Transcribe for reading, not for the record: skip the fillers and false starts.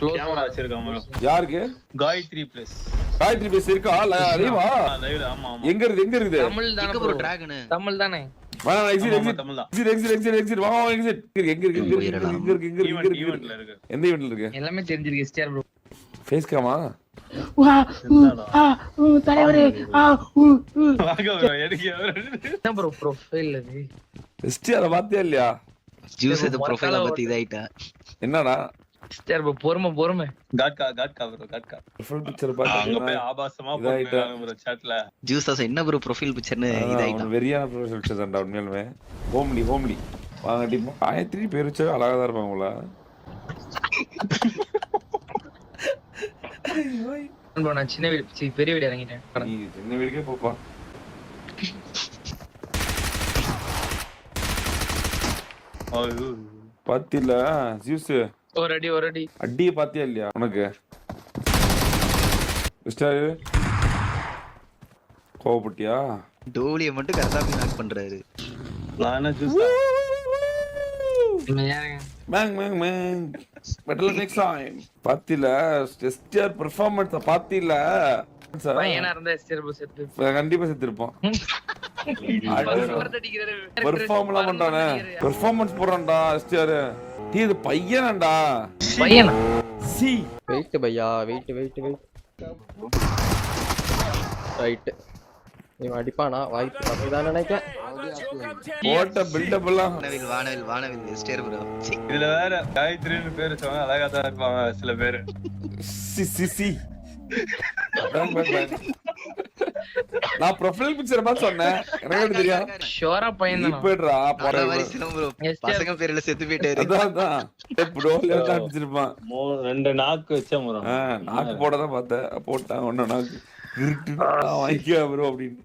Camera வச்சிருக்காங்க யாருக்கு? Gayatri plus இருக்கா? லைவா? லைவ்ல ஆமா ஆமா. எங்க இருக்குது? தமிழ் தான ப்ரோ டிராகன். தமிழ் தானே. வா எக்ஸிட் வா எக்ஸிட். எங்க இருக்கு? ஈவென்ட்ல இருக்கு. எந்த ஈவென்ட்ல இருக்கு? எல்லாமே தெரிஞ்சிருக்கு எஸ்டிஆர் ப்ரோ. ஃபேஸ் கேமா? தலைவரே வாங்க ப்ரோ எடுங்க என்ன ப்ரோ ப்ரொஃபைல் அது? எஸ்டிஆர் பாத்தியா இல்லையா? ஜூஸ் ஏதோ ப்ரொஃபைல பத்தி இதாயிட்டா. என்னடா? எஸ்டிஆர் ப்ரோ பொறுமை. Gatka bro gatka. Profile picture அங்க போய் பாத்தா ஆபாசமா போட்டுறாங்க ப்ரோ சாட்ல. ஜூஸ் என்ன ப்ரோ ப்ரொஃபைல் பிக்சர்னு இதாயிட்டா. வெரியான ப்ரொஃபைல் பிக்சர் தான்டா உண்மையாலுமே. ஹோம்லி வாங்க டீம். காயத்ரி பேர் வச்சா அழகா தான் இருப்பாங்களா? ப்ரோ நான் சின்ன வீடு பெரிய வீடு இறங்கிட்டேன். நீ சின்ன வீடுக்கே போப்பா. பாத்தில ஜூஸ் ஒரு அடி அடிய பாத்தியா இல்லையா உனக்கு? மிஸ்டர் கோவப்பட்டியா? டோலியை மட்டும் கரெக்டா நாக் பண்றாரு. நானா ஜூஸ் மேங் பெட்டர் நெக்ஸ்ட் டைம். பாத்தில எஸ்டிஆர் பெர்ஃபார்மன்ஸ் பாத்தில? பையனா இருந்தா எஸ்டிஆர் ப்ரோ செத்து கண்டிப்பா செத்துருப்பான். பெர்ஃபார்ம்லாம் பண்றானே. Performance போறான்டா STR. இது பையனாடா. பையனா? சி வெயிட் பையா வெயிட் ரைட். நீ அடிப்பானா வாய்ப்பு அப்படிதான் நினைக்கிறேன். ஓட்ட பில்டப் எல்லாம் வானவில் எஸ்டிஆர் ப்ரோ. இதுல வேற காயத்ரின்னு பேர் வச்சவங்க அழகா தான் இருப்பாங்க சில பேரு. சி நான் ப்ரொஃபைல் பிக்சர் பார்த்து சொன்னேன். எனக்கு தெரியும் ஷோரா பையன் தான். இப்படா போற மாதிரி சிலம் ப்ரோ. பசங்க பேர்ல செத்து போயிட்டாரு. அதான் ப்ரோல காமிச்சிருப்பான். ரெண்டு நாக்கு வச்ச முறை நாக்கு போட தான் பார்த்தேன். போட்டான் ஒண்ணு நாக்கு இருட்டு வாங்கிக்கோ ப்ரோ அப்படின்னு.